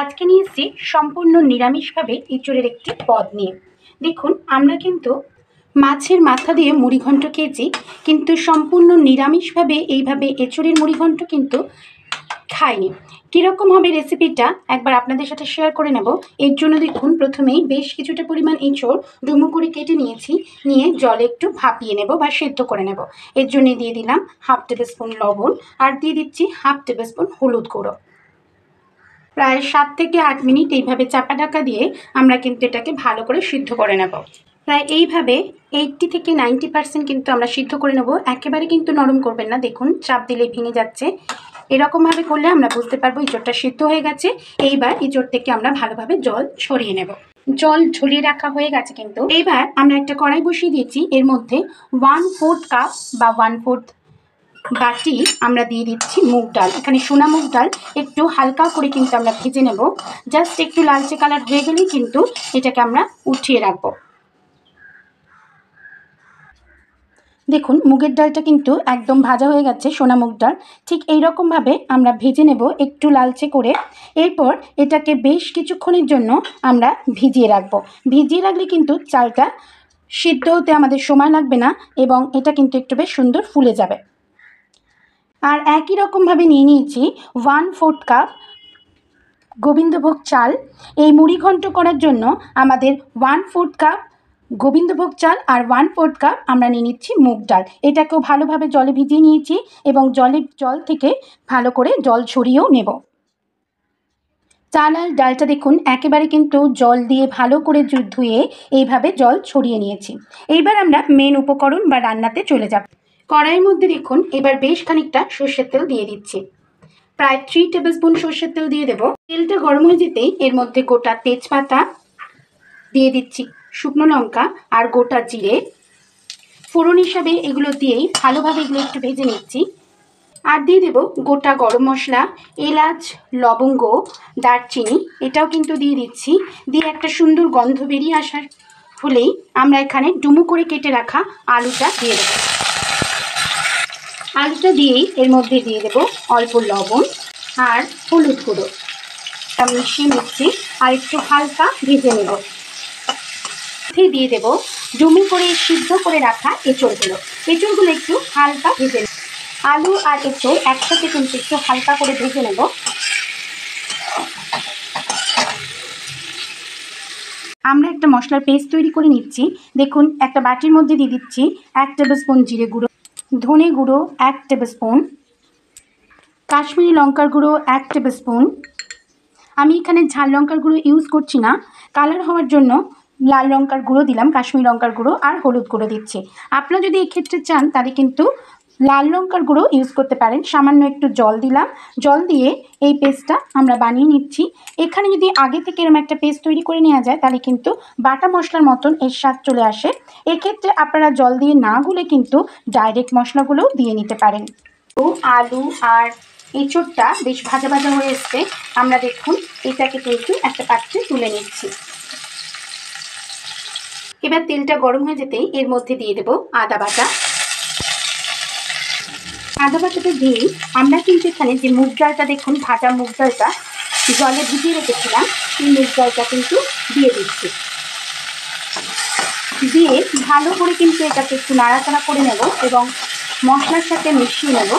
আজকে নিয়ে এসেছি সম্পূর্ণ নিরামিষভাবে এঁচোড়ের একটি পদ নিয়ে। দেখুন, আমরা কিন্তু মাছের মাথা দিয়ে মুড়িঘণ্ট খেয়েছি, কিন্তু সম্পূর্ণ নিরামিষভাবে এইভাবে এঁচোড়ের মুড়িঘণ্ট কিন্তু খাইনি। কীরকম হবে রেসিপিটা একবার আপনাদের সাথে শেয়ার করে নেব। এর জন্য দেখুন, প্রথমেই বেশ কিছুটা পরিমাণ এঁচোড় ডুমো করে কেটে নিয়েছি, নিয়ে জলে একটু ভাপিয়ে নেব বা সেদ্ধ করে নেব। এর জন্য দিয়ে দিলাম 1/2 টেবিল স্পুন লবণ, আর দিয়ে দিচ্ছি 1/2 টেবিল স্পুন হলুদ গুঁড়ো। প্রায় 7 থেকে 8 মিনিট এইভাবে চাপা ঢাকা দিয়ে আমরা কিন্তু এটাকে ভালো করে সিদ্ধ করে নেব। প্রায় এইভাবে 80 থেকে 90% কিন্তু আমরা সিদ্ধ করে নেব। একেবারে কিন্তু নরম করবেন না, দেখুন চাপ দিলে ভেঙে যাচ্ছে। এরকমভাবে করলে আমরা বুঝতে পারবো এঁচোড়টা সিদ্ধ হয়ে গেছে। এইবার এঁচোড় থেকে আমরা ভালোভাবে জল ছড়িয়ে নেব। জল ঝরিয়ে রাখা হয়ে গেছে কিন্তু। এইবার আমরা একটা কড়াই বসিয়ে দিয়েছি, এর মধ্যে 1/4 কাপ বা 1/4 বাটি আমরা দিয়ে দিচ্ছি মুগ ডাল। এখানে সোনা মুগ ডাল একটু হালকা করে কিন্তু আমরা ভেজে নেব। জাস্ট একটু লালচে কালার হয়ে গেলেই কিন্তু এটাকে আমরা উঠিয়ে রাখবো। দেখুন, মুগের ডালটা কিন্তু একদম ভাজা হয়ে গেছে, সোনা মুগ ডাল। ঠিক এইরকমভাবে আমরা ভেজে নেব একটু লালচে করে। এরপর এটাকে বেশ কিছুক্ষণের জন্য আমরা ভিজিয়ে রাখবো। ভিজিয়ে রাখলে কিন্তু চালটা সিদ্ধ হতে আমাদের সময় লাগবে না, এবং এটা কিন্তু একটু বেশ সুন্দর ফুলে যাবে। আর একই রকমভাবে নিয়ে নিয়েছি 1/4 কাপ গোবিন্দভোগ চাল। এই মুড়িঘণ্ট করার জন্য আমাদের 1/4 কাপ গোবিন্দভোগ চাল আর 1/4 কাপ আমরা নিয়ে নিচ্ছি মুগ ডাল। এটাকেও ভালোভাবে জলে ভিজিয়ে নিয়েছি, এবং জল থেকে ভালো করে জল ছড়িয়েও নেব। চাল আর ডালটা দেখুন একেবারে কিন্তু জল দিয়ে ভালো করে ধুয়ে এইভাবে জল ছড়িয়ে নিয়েছি। এইবার আমরা মেন উপকরণ বা রান্নাতে চলে যাব। কড়াইয়ের মধ্যে দেখুন এবার বেশ খানিকটা সর্ষের তেল দিয়ে দিচ্ছি। প্রায় 3 টেবিল স্পুন সর্ষের তেল দিয়ে দেবো। তেলটা গরম হয়ে যেতেই এর মধ্যে গোটা তেজপাতা দিয়ে দিচ্ছি, শুকনো লঙ্কা আর গোটা জিরে ফোড়ন হিসাবে এগুলো দিয়েই ভালোভাবে এগুলো একটু ভেজে নিচ্ছি। আর দিয়ে দেবো গোটা গরম মশলা, এলাচ, লবঙ্গ, দারচিনি, এটাও কিন্তু দিয়ে দিচ্ছি। দিয়ে একটা সুন্দর গন্ধ বেরিয়ে আসার হলেই আমরা এখানে ডুমো করে কেটে রাখা আলুটা দিয়ে দেবো। আলুটা দিয়েই এর মধ্যে দিয়ে দেবো অল্প লবণ আর হলুদ গুঁড়ো। মিশিয়ে নিচ্ছি আর একটু হালকা ভেজে নেব। দিয়ে দেবো ডুমো করে সিদ্ধ করে রাখা এঁচোড়গুলো। এঁচোড়গুলো একটু হালকা ভেজে নেব। আলু আর এঁচোড় একসাথে কিন্তু একটু হালকা করে ভেজে নেব। আমরা একটা মশলার পেস্ট তৈরি করে নিচ্ছি। দেখুন, একটা বাটির মধ্যে দিয়ে দিচ্ছি 1 টেবিল স্পুন জিরে গুঁড়ো, ধনে গুঁড়ো 1 টেবিল স্পুন, কাশ্মীরি লঙ্কার গুঁড়ো 1 টেবিল স্পুন। আমি এখানে ঝাল লঙ্কার গুঁড়ো ইউজ করছি না, কালার হওয়ার জন্য লাল লঙ্কার গুঁড়ো দিলাম, কাশ্মীরি লঙ্কার গুঁড়ো আর হলুদ গুঁড়ো দিচ্ছি। আপনারা যদি এক্ষেত্রে চান তাহলে কিন্তু লাল লঙ্কার গুঁড়ো ইউজ করতে পারেন। সামান্য একটু জল দিলাম, জল দিয়ে এই পেস্টটা আমরা বানিয়ে নিচ্ছি। এখানে যদি আগে থেকে এরকম একটা পেস্ট তৈরি করে নেওয়া যায় তাহলে কিন্তু বাটা মশলার মতন এর স্বাদ চলে আসে। এক্ষেত্রে আপনারা জল দিয়ে না গুলে কিন্তু ডাইরেক্ট মশলাগুলোও দিয়ে নিতে পারেন। তো আলু আর এঁচোড়টা বেশ ভাজা ভাজা হয়ে এসছে। আমরা দেখুন এটাকে কিন্তু একটা পাত্রে তুলে নিচ্ছি। এবার তেলটা গরম হয়ে যেতেই এর মধ্যে দিয়ে দেবো আদা বাটা। আদা বাটাটা দিয়েই আমরা কিন্তু এখানে যে মুগ ডালটা দেখুন, ভাজা মুগ ডালটা জলে ভিজিয়ে রেখেছিলাম, সেই মুগ ডালটা কিন্তু দিয়ে দিচ্ছি। দিয়ে ভালো করে কিন্তু এটাকে একটু নাড়াচাড়া করে নেব এবং মশলার সাথে মিশিয়ে নেব।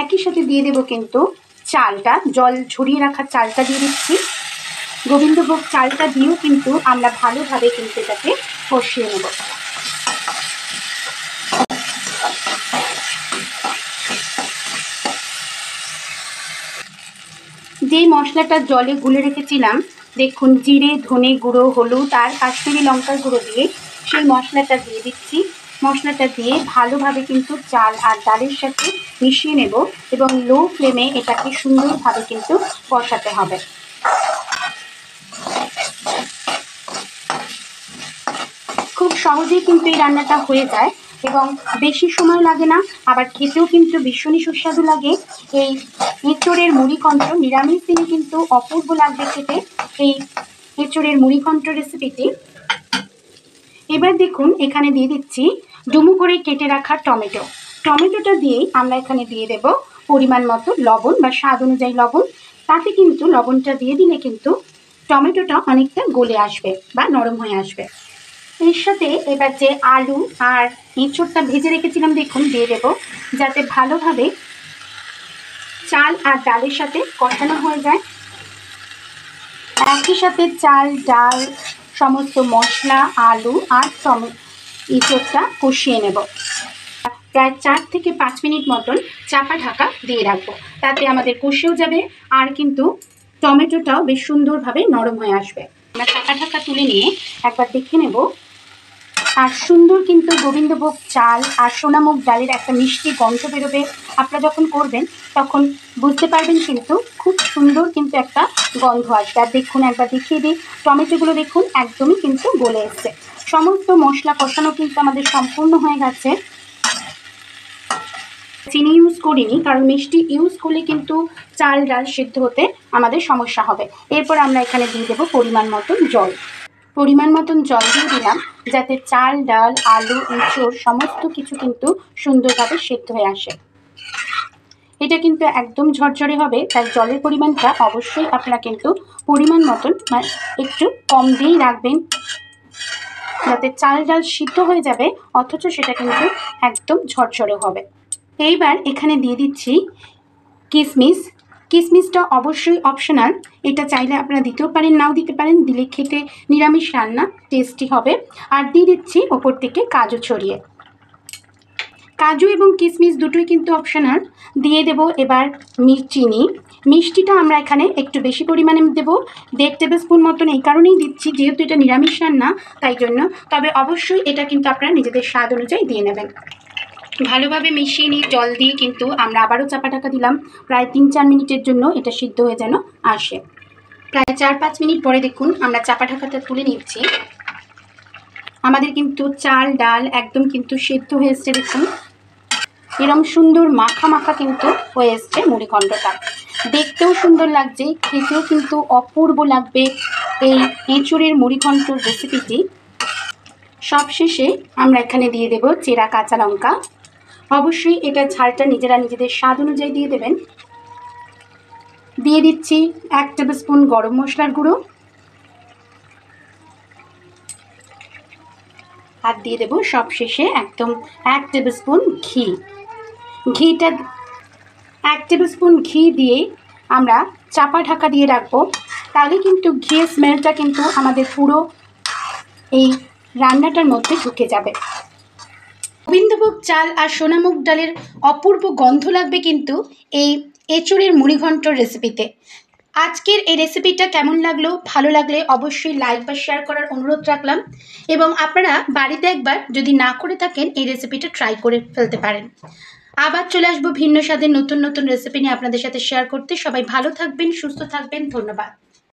একই সাথে দিয়ে দেবো কিন্তু চালটা, জল ঝরিয়ে রাখা চালটা দিয়ে দিচ্ছি। গোবিন্দভোগ চালটা দিয়েও কিন্তু আমরা ভালোভাবে কিন্তু এটাকে কষিয়ে নেব। যেই মশলাটা জলে গুলে রেখেছিলাম, দেখুন জিরে, ধনে গুঁড়ো, হলুদ আর কাশ্মীরি লঙ্কার গুঁড়ো দিয়ে সেই মশলাটা দিয়ে দিচ্ছি। মশলাটা দিয়ে ভালোভাবে কিন্তু চাল আর ডালের সাথে মিশিয়ে নেব, এবং লো ফ্লেমে এটাকে সুন্দরভাবে কিন্তু কষাতে হবে। খুব সহজেই কিন্তু এই রান্নাটা হয়ে যায় এবং বেশি সময় লাগে না, আবার খেতেও কিন্তু ভীষণই সুস্বাদু লাগে। এই এঁচোড়ের মুড়িঘণ্ট নিরামিষ দিনে কিন্তু অপূর্ব লাগবে খেতে এই এঁচোড়ের মুড়িঘণ্ট রেসিপিটি। এবার দেখুন এখানে দিয়ে দিচ্ছি ডুমো করে কেটে রাখা টমেটো। টমেটোটা দিয়েই আমরা এখানে দিয়ে দেব পরিমাণ মতো লবণ বা স্বাদ অনুযায়ী লবণ। তাতে কিন্তু লবণটা দিয়ে দিলে কিন্তু টমেটোটা অনেকটা গলে আসবে বা নরম হয়ে আসবে। এর সাথে এবার যে আলু আর এঁচোড়টা ভেজে রেখেছিলাম দেখুন দিয়ে দেব, যাতে ভালোভাবে চাল আর ডালের সাথে কষানো হয়ে যায়। একই সাথে চাল, ডাল, সমস্ত মশলা, আলু আর এঁচোড়টা কষিয়ে নেব। প্রায় 4 থেকে 5 মিনিট মতন চাপা ঢাকা দিয়ে রাখবো, তাতে আমাদের কষেও যাবে আর কিন্তু টমেটোটাও বেশ সুন্দরভাবে নরম হয়ে আসবে। আমরা চাপা ঢাকা তুলে নিয়ে একবার দেখে নেব। আর সুন্দর কিন্তু গোবিন্দভোগ চাল আর সোনামুগ ডালের একটা মিষ্টি গন্ধ বেরোবে। আপনারা যখন করবেন তখন বুঝতে পারবেন কিন্তু খুব সুন্দর কিন্তু একটা গন্ধ আসবে। আর দেখুন একবার দেখিয়ে দিই, টমেটোগুলো দেখুন একদমই কিন্তু গলে এসছে। সমস্ত মশলা কষানো কিন্তু আমাদের সম্পূর্ণ হয়ে গেছে। চিনি ইউজ করিনি, কারণ মিষ্টি ইউজ করলে কিন্তু চাল ডাল সিদ্ধ হতে আমাদের সমস্যা হবে। এরপর আমরা এখানে দিয়ে দেবো পরিমাণ মতন জল। পরিমাণ মতন জল দিয়ে দিলাম, যাতে চাল ডাল আলু এঁচোড় সমস্ত কিছু কিন্তু সুন্দরভাবে সিদ্ধ হয়ে আসে। এটা কিন্তু একদম ঝরঝরে হবে, তাই জলের পরিমাণটা অবশ্যই আপনারা কিন্তু পরিমাণ মতন একটু কম দিয়েই রাখবেন, যাতে চাল ডাল সিদ্ধ হয়ে যাবে অথচ সেটা কিন্তু একদম ঝরঝরে হবে। এইবার এখানে দিয়ে দিচ্ছি কিশমিশ। কিশমিশটা অবশ্যই অপশনাল, এটা চাইলে আপনারা দিতেও পারেন নাও দিতে পারেন, দিলে খেতে নিরামিষ রান্না টেস্টি হবে। আর দিয়ে দিচ্ছি ওপর থেকে কাজু ছড়িয়ে। কাজু এবং কিশমিশ দুটোই কিন্তু অপশনাল। দিয়ে দেব এবার চিনি। মিষ্টিটা আমরা এখানে একটু বেশি পরিমাণে দেব, 1.5 টেবিল স্পুন মতন। এই কারণেই দিচ্ছি যেহেতু এটা নিরামিষ রান্না তাই জন্য। তবে অবশ্যই এটা কিন্তু আপনারা নিজেদের স্বাদ অনুযায়ী দিয়ে নেবেন। ভালোভাবে মিশিয়ে নিয়ে জল দিয়ে কিন্তু আমরা আবারও চাপা ঢাকা দিলাম প্রায় 3-4 মিনিটের জন্য, এটা সিদ্ধ হয়ে যেন আসে। প্রায় 4-5 মিনিট পরে দেখুন আমরা চাপা ঢাকাটা তুলে নিচ্ছি। আমাদের কিন্তু চাল ডাল একদম কিন্তু সিদ্ধ হয়ে এসছে। দেখুন এরকম সুন্দর মাখা মাখা কিন্তু হয়ে এসছে মুড়িঘণ্টটা। দেখতেও সুন্দর লাগছে, খেতেও কিন্তু অপূর্ব লাগবে এই এঁচোড়ের মুড়িঘণ্টর রেসিপিটি। সবশেষে আমরা এখানে দিয়ে দেব চেরা কাঁচা লঙ্কা। অবশ্যই এটা ঝালটা নিজেরা নিজেদের স্বাদ অনুযায়ী দিয়ে দেবেন। দিয়ে দিচ্ছি 1 টেবিল স্পুন গরম মশলার গুঁড়ো আর দিয়ে দেবো সবশেষে একদম 1 টেবিল স্পুন ঘি। ঘিটা 1 টেবিল স্পুন ঘি দিয়ে আমরা চাপা ঢাকা দিয়ে রাখবো, তাহলে কিন্তু ঘিয়ের স্মেলটা কিন্তু আমাদের পুরো এই রান্নাটার মধ্যে ঢুকে যাবে। গোবিন্দভোগ চাল আর সোনামুগ ডালের অপূর্ব গন্ধ লাগবে কিন্তু এই এঁচোড়ের মুড়িঘণ্টর রেসিপিতে। আজকের এই রেসিপিটা কেমন লাগলো, ভালো লাগলে অবশ্যই লাইক বা শেয়ার করার অনুরোধ রাখলাম। এবং আপনারা বাড়িতে একবার যদি না করে থাকেন এই রেসিপিটা ট্রাই করে ফেলতে পারেন। আবার চলে আসবো ভিন্ন স্বাদের নতুন নতুন রেসিপি নিয়ে আপনাদের সাথে শেয়ার করতে। সবাই ভালো থাকবেন, সুস্থ থাকবেন, ধন্যবাদ।